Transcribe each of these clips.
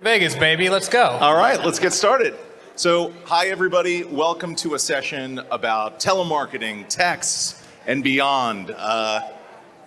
Vegas, baby, let's go. All right, let's get started. So, hi everybody, welcome to a session about telemarketing, texts, and beyond.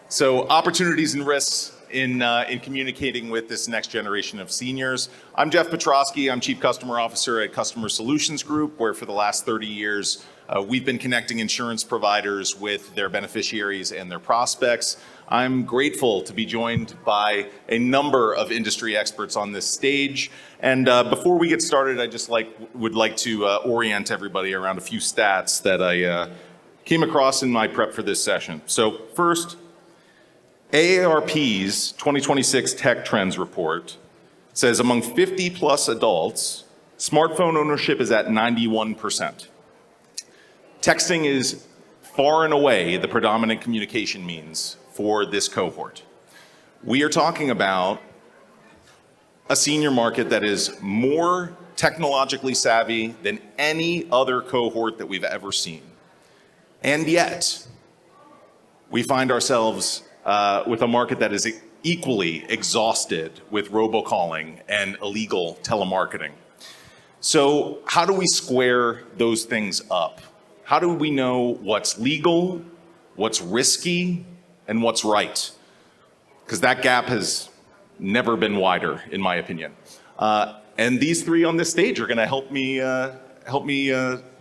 So, opportunities and risks in communicating with this next generation of seniors. I'm Jeff Petrosky, I'm Chief Customer Officer at Customer Solutions Group, where for the last 30 years, we've been connecting insurance providers with their beneficiaries and their prospects. I'm grateful to be joined by a number of industry experts on this stage. And before we get started, I just would like to orient everybody around a few stats that I came across in my prep for this session. So first, AARP's 2026 Tech Trends Report says among 50 plus adults, smartphone ownership is at 91%. Texting is far and away the predominant communication means for this cohort. We are talking about a senior market that is more technologically savvy than any other cohort that we've ever seen. And yet, we find ourselves with a market that is equally exhausted with robocalling and illegal telemarketing. So how do we square those things up? How do we know what's legal, what's risky, and what's right? Because that gap has never been wider, in my opinion. And these three on this stage are going to help me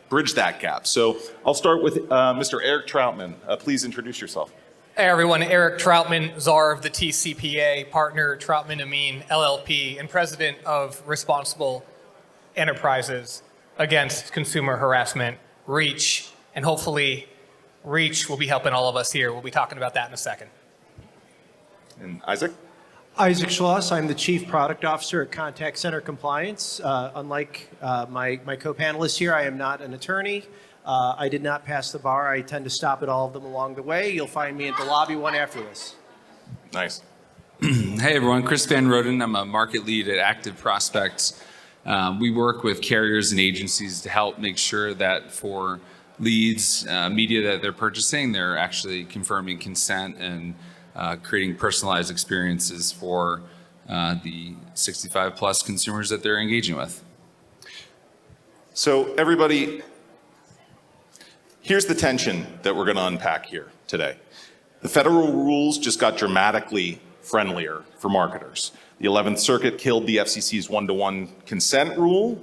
bridge that gap. So I'll start with Mr. Eric Troutman. Please introduce yourself. Hey everyone, Eric Troutman, czar of the TCPA, partner Troutman Amin LLP, and president of Responsible Enterprises Against Consumer Harassment, REACH, and hopefully REACH will be helping all of us here. We'll be talking about that in a second. And Isaac? Isaac Schloss, I'm the Chief Product Officer at Contact Center Compliance. Unlike my co-panelists here, I am not an attorney. I did not pass the bar. I tend to stop at all of them along the way. You'll find me at the lobby one after this. Nice. Hey everyone, Chris Van Roden. I'm a market lead at Active Prospects. We work with carriers and agencies to help make sure that for leads, media that they're purchasing, they're actually confirming consent and creating personalized experiences for the 65 plus consumers that they're engaging with. So everybody, here's the tension that we're going to unpack here today. The federal rules just got dramatically friendlier for marketers. The 11th Circuit killed the FCC's one-to-one consent rule.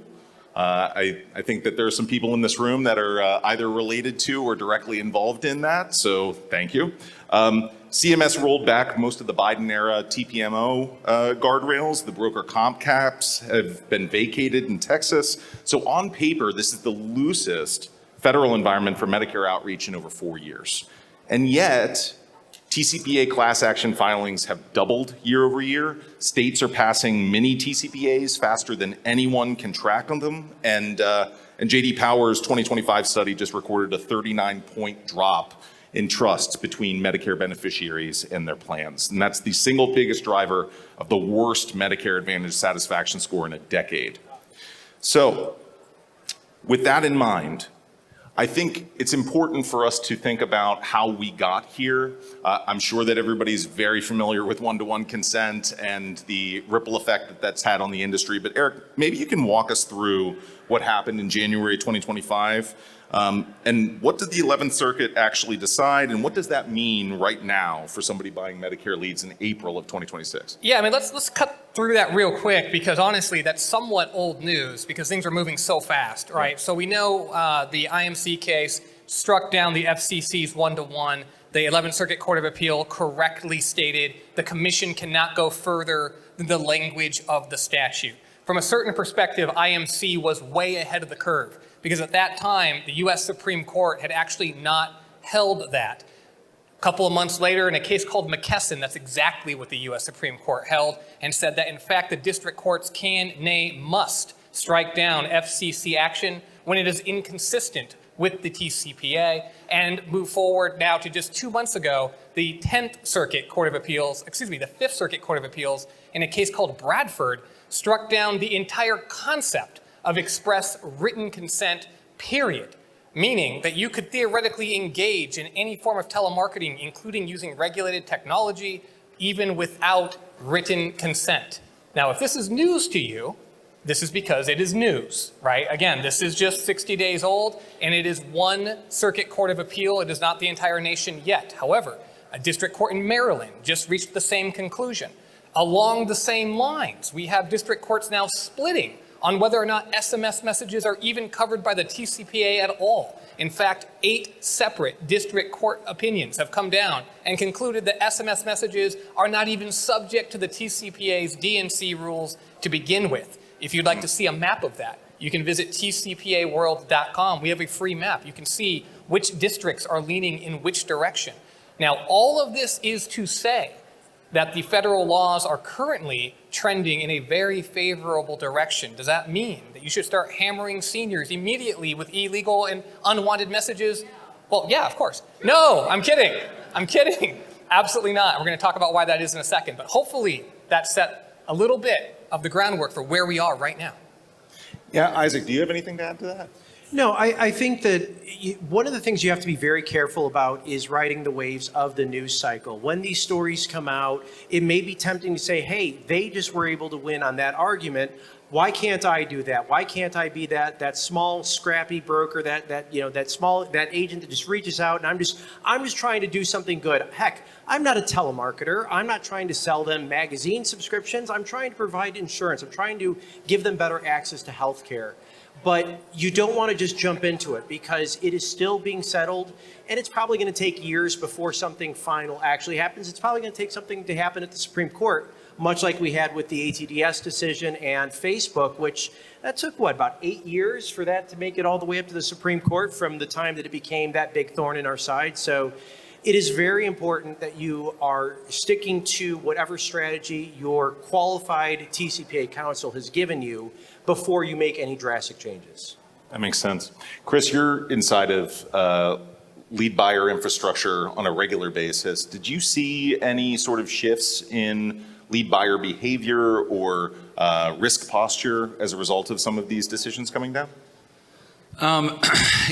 I think that there are some people in this room that are either related to or directly involved in that, so thank you. CMS rolled back most of the Biden-era TPMO guardrails. The broker comp caps have been vacated in Texas. So on paper, this is the loosest federal environment for Medicare outreach in over 4 years. And yet, TCPA class action filings have doubled year over year. States are passing mini TCPAs faster than anyone can track on them. And J.D. Power's 2025 study just recorded a 39-point drop in trust between Medicare beneficiaries and their plans. And that's the single biggest driver of the worst Medicare Advantage satisfaction score in a decade. So with that in mind, I think it's important for us to think about how we got here. I'm sure that everybody's very familiar with one-to-one consent and the ripple effect that that's had on the industry. But Eric, maybe you can walk us through what happened in January 2025 and what did the 11th Circuit actually decide, and what does that mean right now for somebody buying Medicare leads in April of 2026? Yeah, I mean, let's cut through that real quick because honestly, that's somewhat old news because things are moving so fast, right? So we know the IMC case struck down the FCC's one-to-one. The 11th Circuit Court of Appeal correctly stated the commission cannot go further than the language of the statute. From a certain perspective, IMC was way ahead of the curve because at that time, the US Supreme Court had actually not held that. A couple of months later, in a case called McKesson, that's exactly what the US Supreme Court held and said that in fact, the district courts can, nay, must strike down FCC action when it is inconsistent with the TCPA, and move forward now to just 2 months ago, the 5th Circuit Court of Appeals in a case called Bradford struck down the entire concept of express written consent, period. Meaning that you could theoretically engage in any form of telemarketing, including using regulated technology, even without written consent. Now, if this is news to you, this is because it is news, right? Again, this is just 60 days old, and it is one circuit court of appeal. It is not the entire nation yet. However, a district court in Maryland just reached the same conclusion. Along the same lines, we have district courts now splitting on whether or not SMS messages are even covered by the TCPA at all. In fact, 8 separate district court opinions have come down and concluded that SMS messages are not even subject to the TCPA's D&C rules to begin with. If you'd like to see a map of that, you can visit tcpaworld.com. We have a free map. You can see which districts are leaning in which direction. Now, all of this is to say that the federal laws are currently trending in a very favorable direction. Does that mean that you should start hammering seniors immediately with illegal and unwanted messages? Well, yeah, of course. No, I'm kidding. I'm kidding. Absolutely not. We're going to talk about why that is in a second. But hopefully that set a little bit of the groundwork for where we are right now. Yeah, Isaac, do you have anything to add to that? No, I think that one of the things you have to be very careful about is riding the waves of the news cycle. When these stories come out, it may be tempting to say, hey, they just were able to win on that argument. Why can't I do that? Why can't I be that small, scrappy broker, that agent that just reaches out and I'm just trying to do something good. Heck, I'm not a telemarketer. I'm not trying to sell them magazine subscriptions. I'm trying to provide insurance. I'm trying to give them better access to health care. But you don't want to just jump into it because it is still being settled and it's probably going to take years before something final actually happens. It's probably going to take something to happen at the Supreme Court, much like we had with the ATDS decision and Facebook, which that took, about 8 years for that to make it all the way up to the Supreme Court from the time that it became that big thorn in our side. So it is very important that you are sticking to whatever strategy your qualified TCPA counsel has given you before you make any drastic changes. That makes sense. Chris, you're inside of lead buyer infrastructure on a regular basis. Did you see any sort of shifts in lead buyer behavior or risk posture as a result of some of these decisions coming down?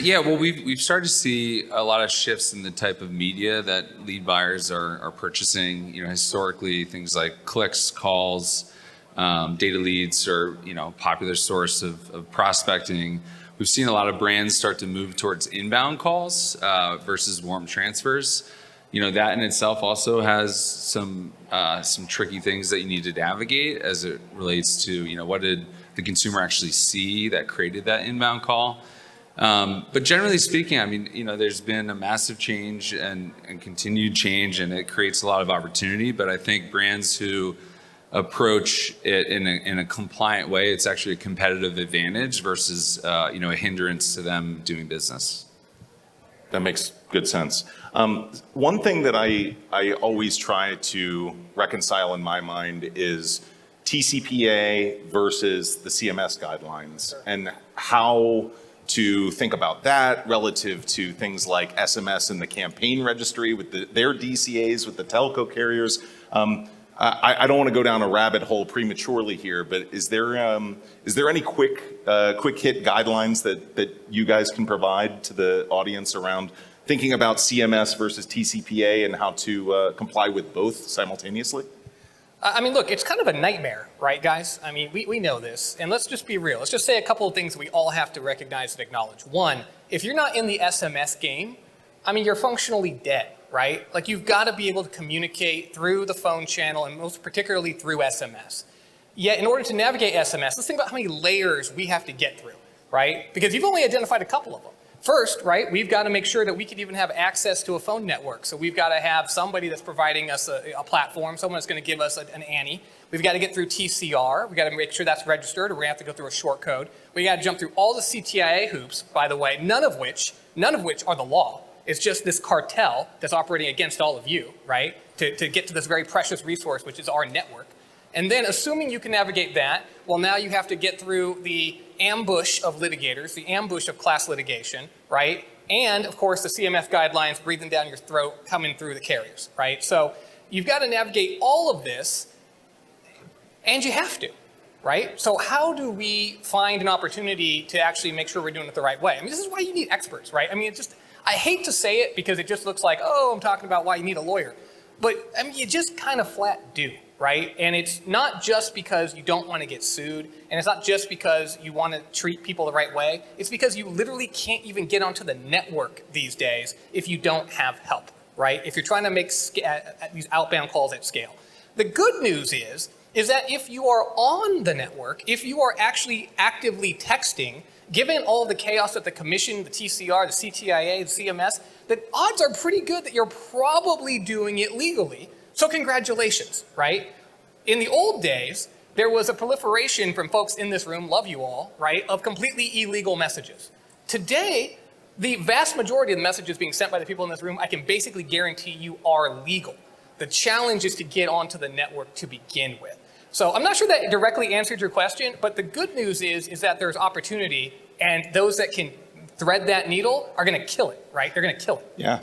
Yeah, well, we've started to see a lot of shifts in the type of media that lead buyers are purchasing. Historically, things like clicks, calls, data leads are popular source of prospecting. We've seen a lot of brands start to move towards inbound calls versus warm transfers. That in itself also has some tricky things that you need to navigate as it relates to what did the consumer actually see that created that inbound call. But generally speaking, there's been a massive change and continued change, and it creates a lot of opportunity. But I think brands who approach it in a compliant way, it's actually a competitive advantage versus a hindrance to them doing business. That makes good sense. One thing that I always try to reconcile in my mind is TCPA versus the CMS guidelines and how to think about that relative to things like SMS and the campaign registry with their DCAs with the telco carriers. I don't want to go down a rabbit hole prematurely here, but is there any quick hit guidelines that you guys can provide to the audience around thinking about CMS versus TCPA and how to comply with both simultaneously? Look, it's kind of a nightmare, right, guys? We know this, and let's just be real. Let's just say a couple of things we all have to recognize and acknowledge. One, if you're not in the SMS game, you're functionally dead, right? Like, you've got to be able to communicate through the phone channel and most particularly through SMS. Yet, in order to navigate SMS, let's think about how many layers we have to get through, right? Because you've only identified a couple of them. First, right, we've got to make sure that we can even have access to a phone network. So we've got to have somebody that's providing us a platform, someone that's going to give us an ANI. We've got to get through TCR. We've got to make sure that's registered, or we're going to have to go through a short code. We got to jump through all the CTIA hoops, by the way, none of which are the law. It's just this cartel that's operating against all of you, right, to get to this very precious resource, which is our network. And then assuming you can navigate that, well, now you have to get through the ambush of litigators, the ambush of class litigation, right? And of course, the CMS guidelines breathing down your throat coming through the carriers, right? So you've got to navigate all of this, and you have to, right? So how do we find an opportunity to actually make sure we're doing it the right way? This is why you need experts, right? I hate to say it because it just looks like, oh, I'm talking about why you need a lawyer. But you just kind of flat do, right? And it's not just because you don't want to get sued, and it's not just because you want to treat people the right way. It's because you literally can't even get onto the network these days if you don't have help, right? If you're trying to make these outbound calls at scale. The good news is that if you are on the network, if you are actually actively texting, given all the chaos at the commission, the TCR, the CTIA, the CMS, the odds are pretty good that you're probably doing it legally. So congratulations, right? In the old days, there was a proliferation from folks in this room, love you all, right, of completely illegal messages. Today, the vast majority of the messages being sent by the people in this room, I can basically guarantee you are legal. The challenge is to get onto the network to begin with. So I'm not sure that directly answered your question, but the good news is that there's opportunity, and those that can thread that needle are going to kill it, right? They're going to kill it. Yeah.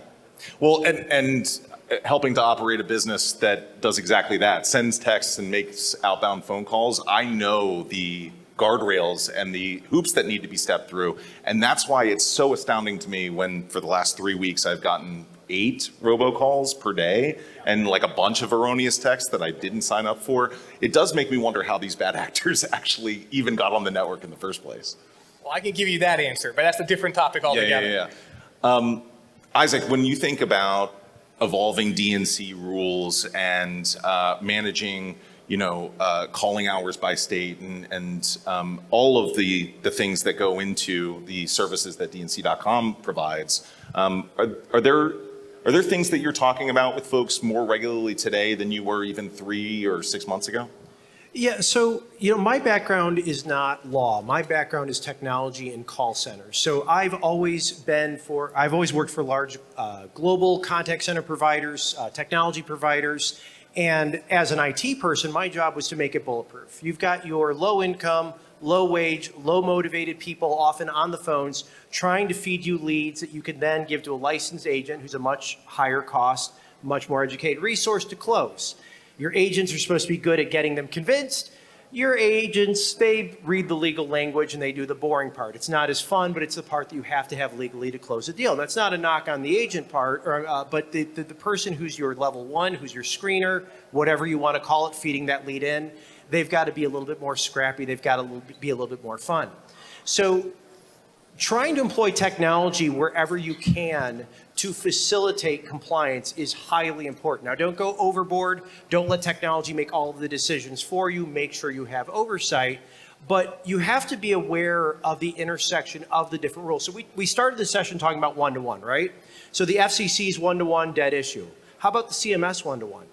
Well, and helping to operate a business that does exactly that, sends texts and makes outbound phone calls, I know the guardrails and the hoops that need to be stepped through. And that's why it's so astounding to me when for the last 3 weeks I've gotten 8 robocalls per day and like a bunch of erroneous texts that I didn't sign up for. It does make me wonder how these bad actors actually even got on the network in the first place. Well, I can give you that answer, but that's a different topic altogether. Isaac, when you think about evolving D&C rules and managing, calling hours by state and all of the things that go into the services that DNC.com provides, are there things that you're talking about with folks more regularly today than you were even 3 or 6 months ago? Yeah, so, my background is not law. My background is technology and call centers. So I've always worked for large global contact center providers, technology providers. And as an IT person, my job was to make it bulletproof. You've got your low income, low wage, low motivated people often on the phones trying to feed you leads that you can then give to a licensed agent who's a much higher cost, much more educated resource to close. Your agents are supposed to be good at getting them convinced. Your agents, they read the legal language and they do the boring part. It's not as fun, but it's the part that you have to have legally to close a deal. That's not a knock on the agent part, but the person who's your level 1, who's your screener, whatever you want to call it, feeding that lead in, they've got to be a little bit more scrappy. They've got to be a little bit more fun. So trying to employ technology wherever you can to facilitate compliance is highly important. Now, don't go overboard. Don't let technology make all of the decisions for you. Make sure you have oversight. But you have to be aware of the intersection of the different rules. So we started the session talking about one-to-one, right? So the FCC's one-to-one dead issue. How about the CMS one-to-one?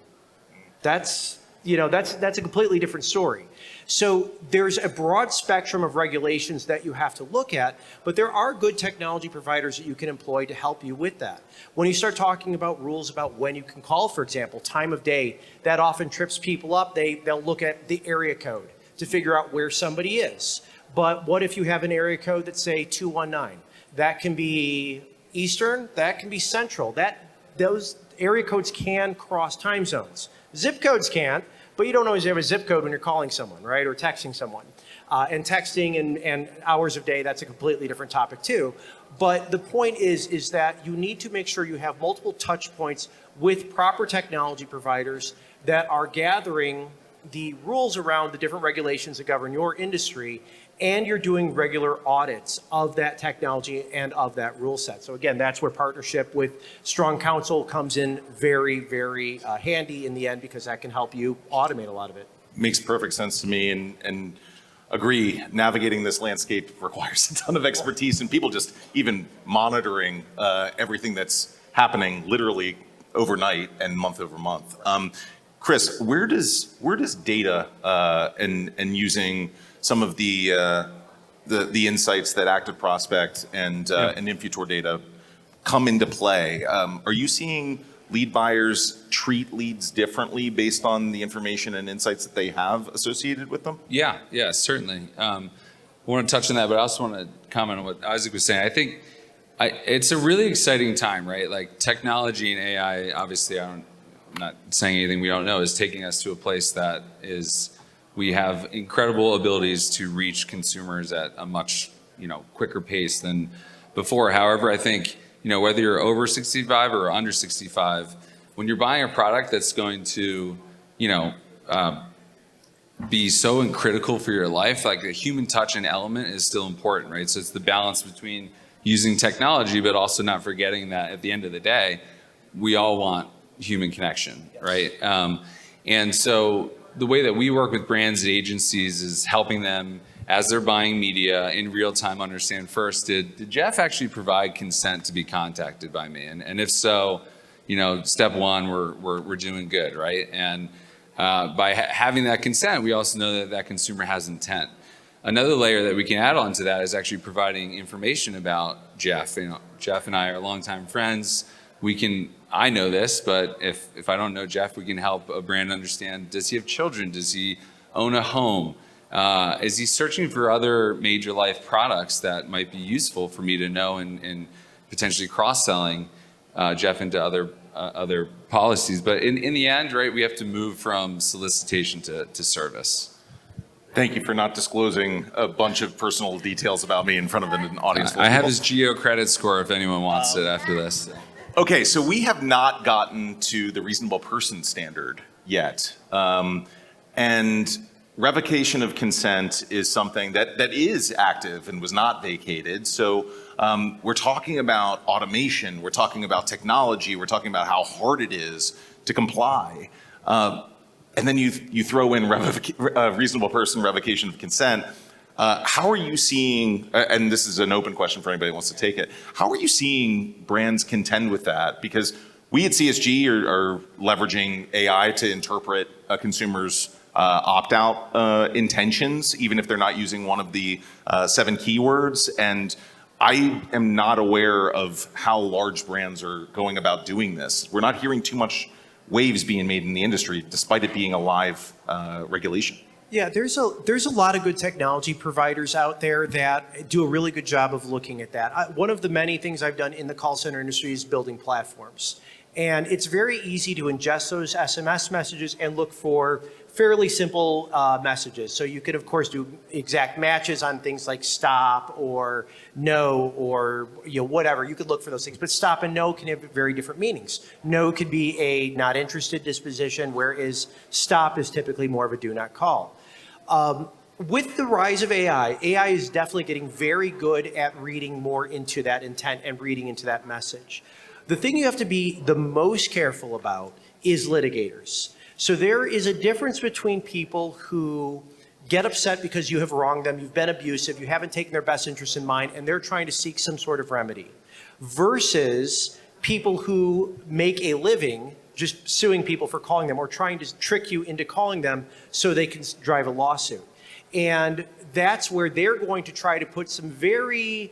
That's a completely different story. So there's a broad spectrum of regulations that you have to look at, but there are good technology providers that you can employ to help you with that. When you start talking about rules about when you can call, for example, time of day, that often trips people up. They'll look at the area code to figure out where somebody is. But what if you have an area code that's, say, 219? That can be Eastern, that can be Central. Those area codes can cross time zones. Zip codes can't. But you don't always have a zip code when you're calling someone, right, or texting someone. And texting and hours of day, that's a completely different topic too. But the point is that you need to make sure you have multiple touch points with proper technology providers that are gathering the rules around the different regulations that govern your industry, and you're doing regular audits of that technology and of that rule set. So again, that's where partnership with strong counsel comes in very, very handy in the end, because that can help you automate a lot of it. Makes perfect sense to me, and agree, navigating this landscape requires a ton of expertise and people just even monitoring everything that's happening literally overnight and month over month. Chris, where does data and using some of the insights that Active Prospect and Infutor data come into play? Are you seeing lead buyers treat leads differently based on the information and insights that they have associated with them? Yeah, certainly. I want to touch on that, but I also want to comment on what Isaac was saying. I think it's a really exciting time, right? Like technology and AI, obviously, I'm not saying anything we don't know, is taking us to a place that we have incredible abilities to reach consumers at a much, quicker pace than before. However, I think, whether you're over 65 or under 65, when you're buying a product that's going to, be so critical for your life. Like the human touch and element is still important, right? So it's the balance between using technology, but also not forgetting that at the end of the day, we all want human connection, right? And so the way that we work with brands and agencies is helping them as they're buying media in real time understand first, did Jeff actually provide consent to be contacted by me? And if so, step one, we're doing good, right? And by having that consent, we also know that consumer has intent. Another layer that we can add on to that is actually providing information about Jeff. Jeff and I are longtime friends. I know this, but if I don't know Jeff, we can help a brand understand, does he have children? Does he own a home? Is he searching for other major life products that might be useful for me to know and potentially cross-selling Jeff into other policies? But in the end, right, we have to move from solicitation to service. Thank you for not disclosing a bunch of personal details about me in front of an audience full of I have people. his Geo credit score if anyone wants it after this. Okay, so we have not gotten to the reasonable person standard yet. And revocation of consent is something that is active and was not vacated. So we're talking about automation, we're talking about technology, we're talking about how hard it is to comply. And then you throw in reasonable person revocation of consent. How are you seeing, and this is an open question for anybody who wants to take it, how are you seeing brands contend with that? Because we at CSG are leveraging AI to interpret a consumer's opt-out intentions, even if they're not using one of the 7 keywords. And I am not aware of how large brands are going about doing this. We're not hearing too much waves being made in the industry, despite it being a live regulation. Yeah, there's a lot of good technology providers out there that do a really good job of looking at that. One of the many things I've done in the call center industry is building platforms. And it's very easy to ingest those SMS messages and look for fairly simple messages. So you could, of course, do exact matches on things like stop or no or whatever. You could look for those things. But stop and no can have very different meanings. No could be a not interested disposition, whereas stop is typically more of a do not call. With the rise of AI is definitely getting very good at reading more into that intent and reading into that message. The thing you have to be the most careful about is litigators. So there is a difference between people who get upset because you have wronged them, you've been abusive, you haven't taken their best interest in mind, and they're trying to seek some sort of remedy, versus people who make a living just suing people for calling them or trying to trick you into calling them so they can drive a lawsuit. And that's where they're going to try to put some very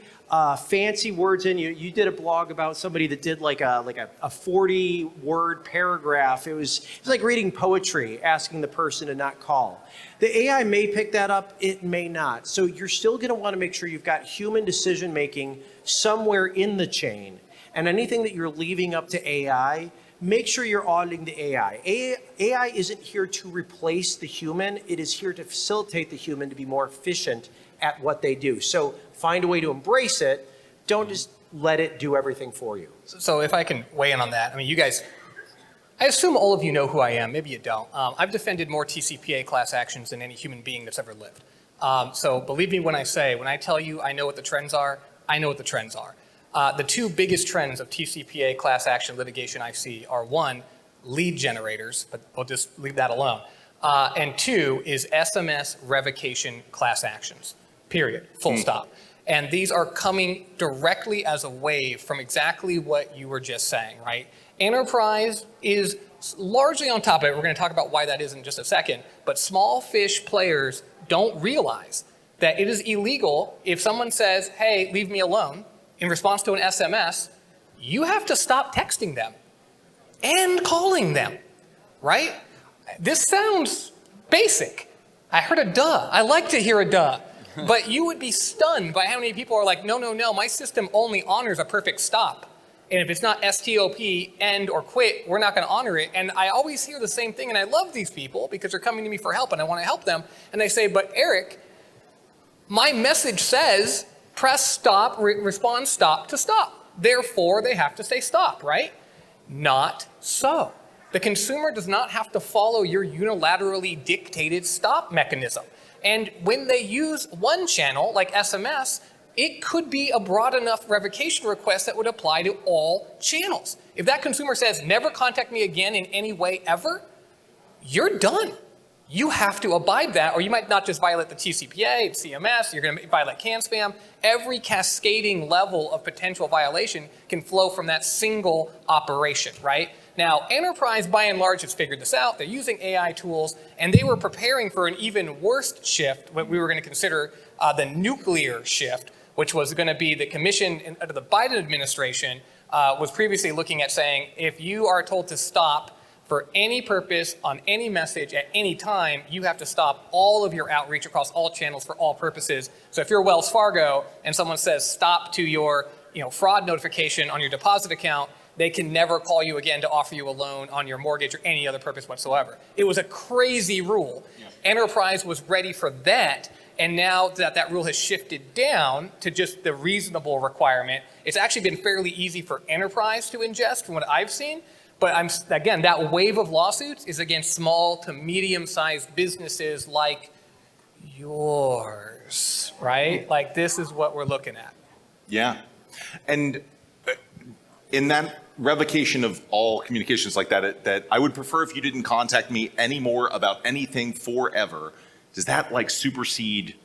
fancy words in. You did a blog about somebody that did like a 40-word paragraph. It was like reading poetry, asking the person to not call. The AI may pick that up, it may not. So you're still going to want to make sure you've got human decision making somewhere in the chain. And anything that you're leaving up to AI, make sure you're auditing the AI. AI isn't here to replace the human. It is here to facilitate the human to be more efficient at what they do. So find a way to embrace it. Don't just let it do everything for you. So if I can weigh in on that, I mean, you guys, I assume all of you know who I am. Maybe you don't. I've defended more TCPA class actions than any human being that's ever lived. So believe me when I tell you I know what the trends are, I know what the trends are. The 2 biggest trends of TCPA class action litigation I see are 1, lead generators, but we'll just leave that alone. And 2 is SMS revocation class actions, period, full stop. And these are coming directly as a wave from exactly what you were just saying, right? Enterprise is largely on top of it. We're going to talk about why that is in just a second. But small fish players don't realize that it is illegal if someone says, hey, leave me alone, in response to an SMS, you have to stop texting them and calling them, right? This sounds basic. I heard a duh. I like to hear a duh. But you would be stunned by how many people are like, no, my system only honors a perfect stop. And if it's not STOP, end, or quit, we're not going to honor it. And I always hear the same thing, and I love these people because they're coming to me for help, and I want to help them. And they say, but Eric, my message says, press stop, respond stop to stop. Therefore, they have to say stop, right? Not so. The consumer does not have to follow your unilaterally dictated stop mechanism. And when they use one channel, like SMS, it could be a broad enough revocation request that would apply to all channels. If that consumer says, never contact me again in any way ever, you're done. You have to abide that, or you might not just violate the TCPA, CMS, you're going to violate CAN spam. Every cascading level of potential violation can flow from that single operation, right? Now, enterprise by and large has figured this out. They're using AI tools, and they were preparing for an even worse shift, what we were going to consider the nuclear shift, which was going to be the commission under the Biden administration was previously looking at saying, if you are told to stop for any purpose on any message at any time, you have to stop all of your outreach across all channels for all purposes. So if you're Wells Fargo and someone says stop to your fraud notification on your deposit account, they can never call you again to offer you a loan on your mortgage or any other purpose whatsoever. It was a crazy rule. Yeah. Enterprise was ready for that. And now that that rule has shifted down to just the reasonable requirement, it's actually been fairly easy for enterprise to ingest from what I've seen. But again, that wave of lawsuits is against small to medium-sized businesses like yours, right? Like this is what we're looking at. Yeah. And in that revocation of all communications like that I would prefer if you didn't contact me anymore about anything forever. Does that like supersede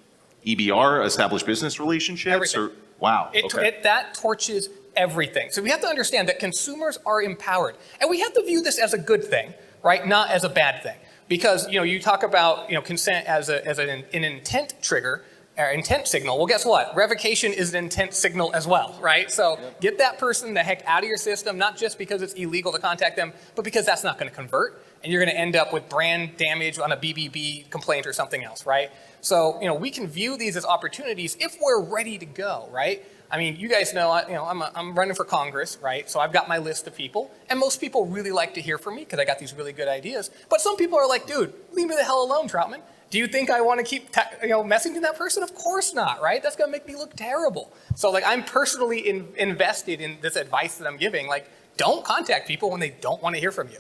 EBR, established business relationships? Everything. Or, wow. That torches everything. So we have to understand that consumers are empowered, and we have to view this as a good thing, right? Not as a bad thing. Because you talk about consent as an intent trigger, or intent signal. Well, guess what? Revocation is an intent signal as well, right? So get that person the heck out of your system, not just because it's illegal to contact them, but because that's not going to convert, and you're going to end up with brand damage on a BBB complaint or something else, right? So we can view these as opportunities if we're ready to go, right? I mean, you guys know, I'm running for Congress, right? So I've got my list of people, and most people really like to hear from me because I got these really good ideas. But some people are like, dude, leave me the hell alone, Troutman. Do you think I want to keep messaging that person? Of course not, right? That's going to make me look terrible. So like, I'm personally invested in this advice that I'm giving. Like, don't contact people when they don't want to hear from you.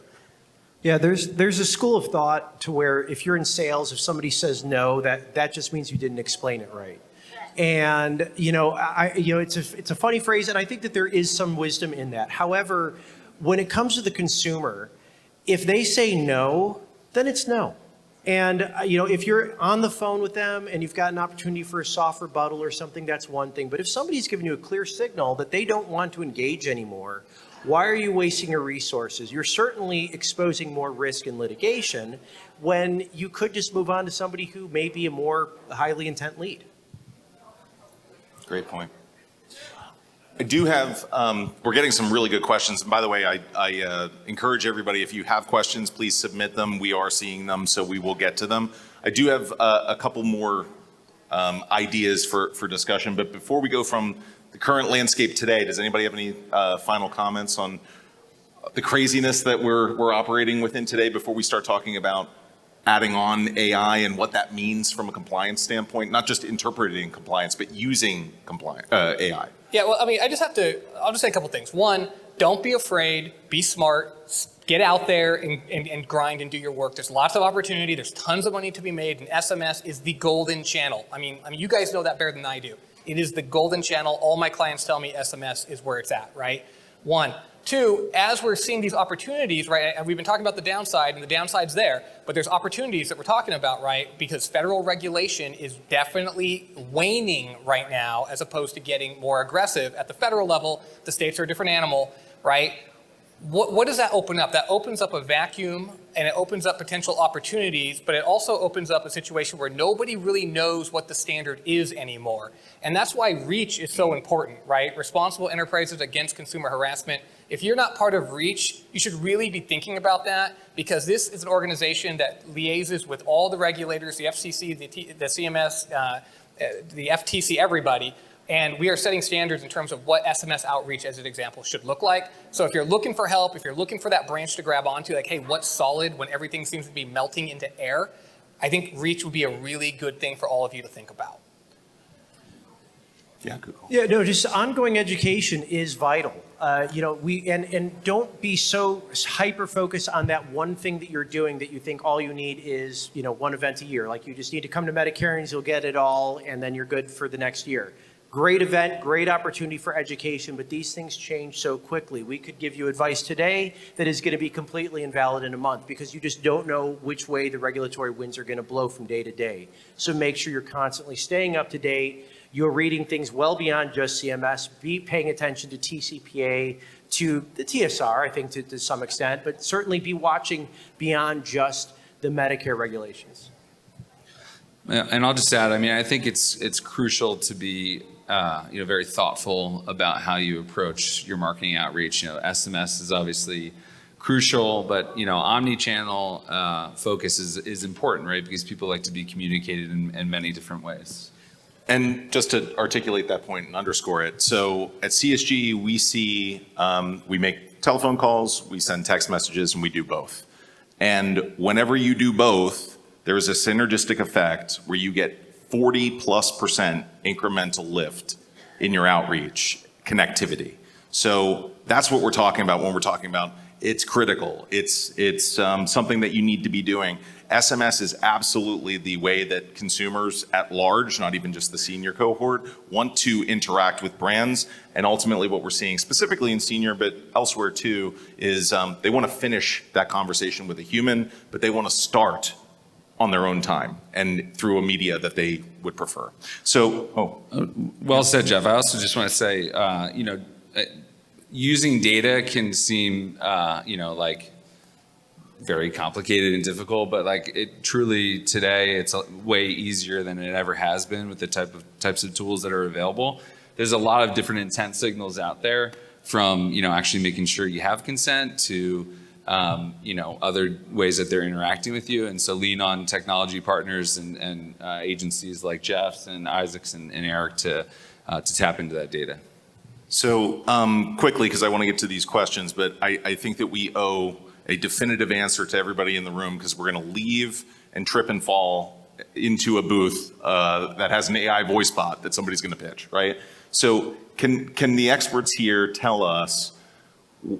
Yeah, there's a school of thought to where if you're in sales, if somebody says no, that just means you didn't explain it right. And it's a funny phrase, and I think that there is some wisdom in that. However, when it comes to the consumer, if they say no, then it's no. And if you're on the phone with them and you've got an opportunity for a soft rebuttal or something, that's one thing. But if somebody's giving you a clear signal that they don't want to engage anymore, why are you wasting your resources? You're certainly exposing more risk in litigation when you could just move on to somebody who may be a more highly intent lead. Great point. I do have, we're getting some really good questions. And by the way, I encourage everybody, if you have questions, please submit them. We are seeing them, so we will get to them. I do have a couple more ideas for discussion. But before we go from the current landscape today, does anybody have any final comments on the craziness that we're operating within today before we start talking about adding on AI and what that means from a compliance standpoint, not just interpreting compliance, but using AI? Yeah, well, I mean, I'll just say a couple things. One, don't be afraid, be smart, get out there and grind and do your work. There's lots of opportunity, there's tons of money to be made, and SMS is the golden channel. I mean, you guys know that better than I do. It is the golden channel. All my clients tell me SMS is where it's at, right? One. Two, as we're seeing these opportunities, right, and we've been talking about the downside, and the downside's there, but there's opportunities that we're talking about, right, because federal regulation is definitely waning right now as opposed to getting more aggressive. At the federal level, the states are a different animal, right? What does that open up? That opens up a vacuum, and it opens up potential opportunities, but it also opens up a situation where nobody really knows what the standard is anymore. And that's why REACH is so important, right? Responsible Enterprises Against Consumer Harassment. If you're not part of REACH, you should really be thinking about that, because this is an organization that liaises with all the regulators, the FCC, the CMS, the FTC, everybody. And we are setting standards in terms of what SMS outreach, as an example, should look like. So if you're looking for help, if you're looking for that branch to grab onto, like, hey, what's solid when everything seems to be melting into air, I think REACH would be a really good thing for all of you to think about. Yeah, good call. Yeah, no, just ongoing education is vital. And don't be so hyper focused on that one thing that you're doing that you think all you need is, one event a year. Like you just need to come to Medicarians, you'll get it all, and then you're good for the next year. Great event, great opportunity for education, but these things change so quickly. We could give you advice today that is going to be completely invalid in a month because you just don't know which way the regulatory winds are going to blow from day to day. So make sure you're constantly staying up to date. You're reading things well beyond just CMS. Be paying attention to TCPA, to the TSR, I think to some extent, but certainly be watching beyond just the Medicare regulations. And I'll just add, I think it's crucial to be very thoughtful about how you approach your marketing outreach. SMS is obviously crucial, but omni-channel focus is important, right? Because people like to be communicated in many different ways. And just to articulate that point and underscore it, so at CSG, we see, we make telephone calls, we send text messages, and we do both. And whenever you do both, there is a synergistic effect where you get 40+% incremental lift in your outreach connectivity. So that's what we're talking about when we're talking about it's critical. It's something that you need to be doing. SMS is absolutely the way that consumers at large, not even just the senior cohort, want to interact with brands. And ultimately what we're seeing specifically in senior, but elsewhere too, is they want to finish that conversation with a human, but they want to start on their own time and through a media that they would prefer. So, well said, Jeff. I also just want to say, using data can seem, like very complicated and difficult, but like it truly today, it's way easier than it ever has been with the types of tools that are available. There's a lot of different intent signals out there, from actually making sure you have consent to other ways that they're interacting with you. And so lean on technology partners and agencies like Jeff's and Isaac's and Eric to tap into that data. So quickly, because I want to get to these questions, but I think that we owe a definitive answer to everybody in the room, because we're going to leave and trip and fall into a booth that has an AI voice bot that somebody's going to pitch, right? So can the experts here tell us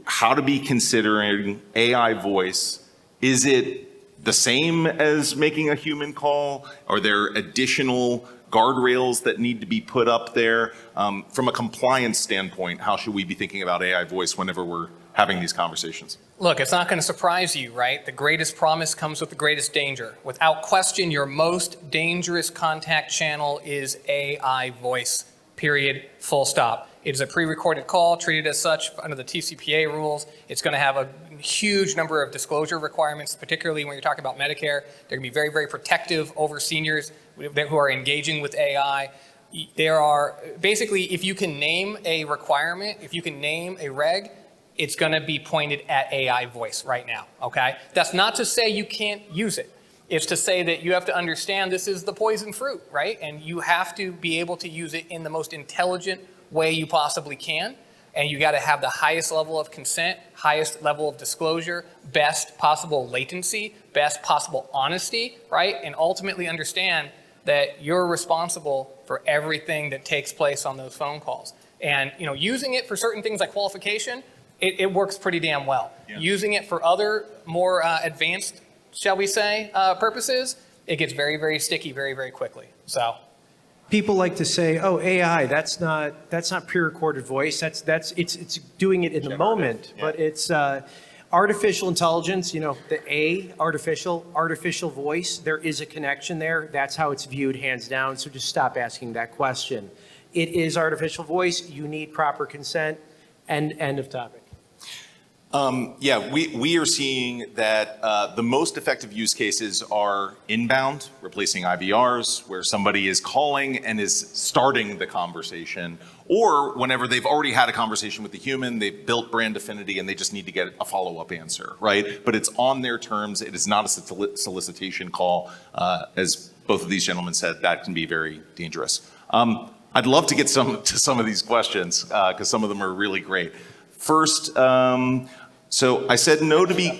how to be considering AI voice? Is it the same as making a human call? Are there additional guardrails that need to be put up there? From a compliance standpoint, how should we be thinking about AI voice whenever we're having these conversations? Look, it's not going to surprise you, right? The greatest promise comes with the greatest danger. Without question, your most dangerous contact channel is AI voice, period, full stop. It is a pre-recorded call, treated as such under the TCPA rules. It's going to have a huge number of disclosure requirements, particularly when you're talking about Medicare. They're going to be very, very protective over seniors who are engaging with AI. There are, basically, if you can name a requirement, if you can name a reg, it's going to be pointed at AI voice right now, okay? That's not to say you can't use it. It's to say that you have to understand this is the poison fruit, right? And you have to be able to use it in the most intelligent way you possibly can. And you got to have the highest level of consent, highest level of disclosure, best possible latency, best possible honesty, right? And ultimately understand that you're responsible for everything that takes place on those phone calls. And using it for certain things like qualification, it works pretty damn well. Yeah. Using it for other more advanced, shall we say, purposes, it gets very, very sticky very, very quickly. So people like to say, "Oh, AI, that's not pre-recorded voice. It's doing it in the moment." Yeah. But it's artificial intelligence. The artificial voice. There is a connection there. That's how it's viewed, hands down. So just stop asking that question. It is artificial voice. You need proper consent. End of topic. We are seeing that the most effective use cases are inbound, replacing IVRs, where somebody is calling and is starting the conversation, or whenever they've already had a conversation with the human, they've built brand affinity, and they just need to get a follow-up answer, right? But it's on their terms. It is not a solicitation call. As both of these gentlemen said, that can be very dangerous. I'd love to get to some of these questions, because some of them are really great. First, so I said no to be,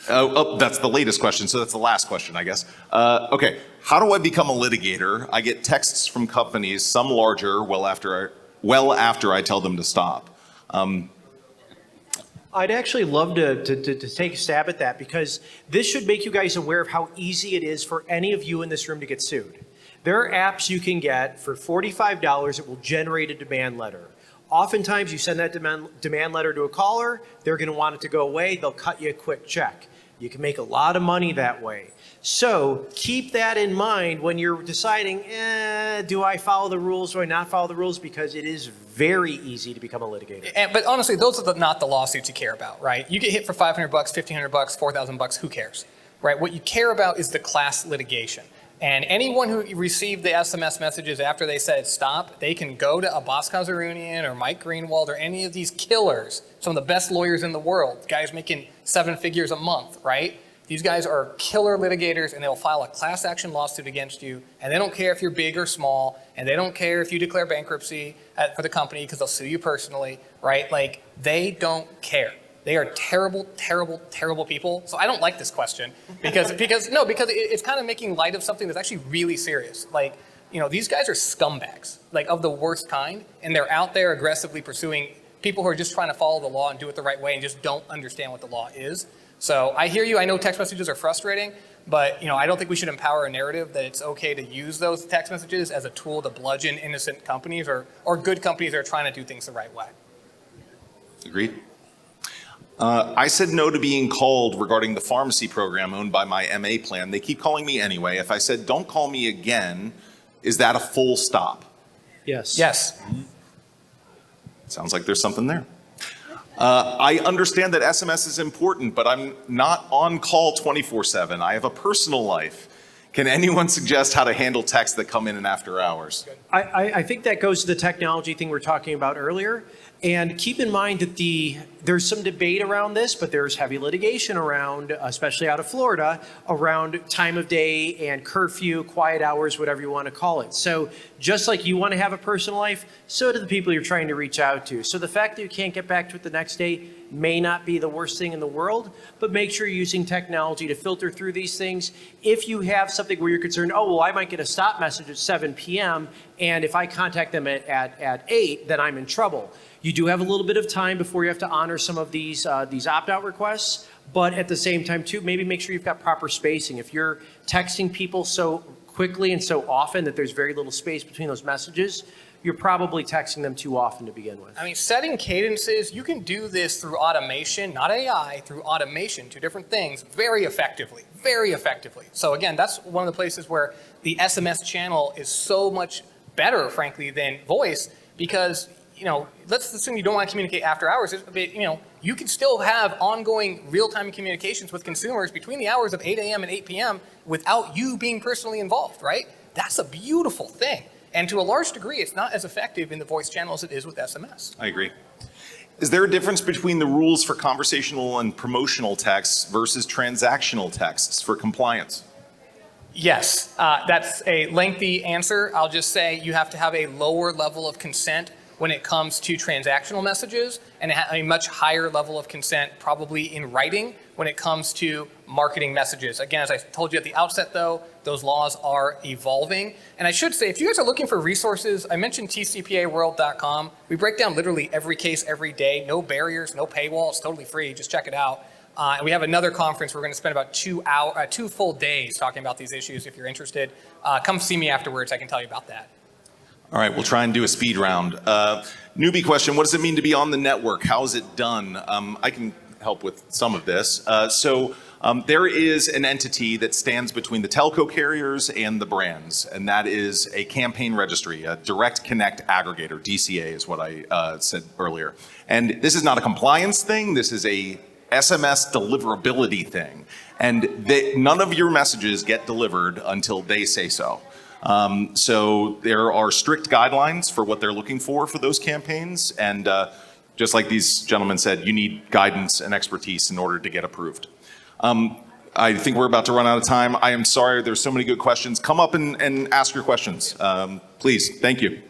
that's the latest question, so that's the last question, I guess. Okay, how do I become a litigator? I get texts from companies, some larger, well after I tell them to stop. I'd actually love to take a stab at that, because this should make you guys aware of how easy it is for any of you in this room to get sued. There are apps you can get for $45 that will generate a demand letter. Oftentimes you send that demand letter to a caller, they're going to want it to go away, they'll cut you a quick check. You can make a lot of money that way. So keep that in mind when you're deciding, do I follow the rules, do I not follow the rules? Because it is very easy to become a litigator. But honestly, those are not the lawsuits you care about, right? You get hit for $500, $1,500, $4,000, who cares, right? What you care about is the class litigation. And anyone who received the SMS messages after they said stop, they can go to a Abbas Kazarunian or Mike Greenwald or any of these killers, some of the best lawyers in the world, guys making 7 figures a month, right? These guys are killer litigators, and they'll file a class action lawsuit against you, and they don't care if you're big or small, and they don't care if you declare bankruptcy for the company because they'll sue you personally, right? Like, they don't care. They are terrible, terrible, terrible people. So I don't like this question because it's kind of making light of something that's actually really serious. Like, you know, these guys are scumbags, like of the worst kind, and they're out there aggressively pursuing people who are just trying to follow the law and do it the right way and just don't understand what the law is. So I hear you. I know text messages are frustrating, but you know, I don't think we should empower a narrative that it's okay to use those text messages as a tool to bludgeon innocent companies or good companies that are trying to do things the right way. Agreed. I said no to being called regarding the pharmacy program owned by my MA plan. They keep calling me anyway. If I said, don't call me again, is that a full stop? Yes. Yes. Sounds like there's something there. I understand that SMS is important, but I'm not on call 24/7. I have a personal life. Can anyone suggest how to handle texts that come in and after hours? I think that goes to the technology thing we were talking about earlier. And keep in mind that there's some debate around this, but there's heavy litigation around, especially out of Florida, around time of day and curfew, quiet hours, whatever you want to call it. So just like you want to have a personal life, so do the people you're trying to reach out to. So the fact that you can't get back to it the next day may not be the worst thing in the world, but make sure you're using technology to filter through these things. If you have something where you're concerned, oh, well, I might get a stop message at 7 p.m., and if I contact them at 8, then I'm in trouble. You do have a little bit of time before you have to honor some of these opt-out requests, but at the same time, too, maybe make sure you've got proper spacing. If you're texting people so quickly and so often that there's very little space between those messages, you're probably texting them too often to begin with. I mean, setting cadences, you can do this through automation, not AI, through automation, 2 different things, very effectively, very effectively. So again, that's one of the places where the SMS channel is so much better, frankly, than voice, because, you know, let's assume you don't want to communicate after hours. You know, you can still have ongoing real-time communications with consumers between the hours of 8 a.m. and 8 p.m. without you being personally involved, right? That's a beautiful thing. And to a large degree, it's not as effective in the voice channel as it is with SMS. I agree. Is there a difference between the rules for conversational and promotional texts versus transactional texts for compliance? Yes, that's a lengthy answer. I'll just say you have to have a lower level of consent when it comes to transactional messages and a much higher level of consent probably in writing when it comes to marketing messages. Again, as I told you at the outset though, those laws are evolving. And I should say, if you guys are looking for resources, I mentioned TCPAworld.com. We break down literally every case every day, no barriers, no paywall, it's totally free, just check it out. And we have another conference we're going to spend about 2 full days talking about these issues. If you're interested, come see me afterwards, I can tell you about that. All right, we'll try and do a speed round. Newbie question, what does it mean to be on the network? How is it done? I can help with some of this. There is an entity that stands between the telco carriers and the brands, and that is a campaign registry, a direct connect aggregator, DCA is what I said earlier. And this is not a compliance thing, this is a SMS deliverability thing. And none of your messages get delivered until they say so. So there are strict guidelines for what they're looking for those campaigns. And just like these gentlemen said, you need guidance and expertise in order to get approved. I think we're about to run out of time. I am sorry, there's so many good questions. Come up and ask your questions. Please, thank you.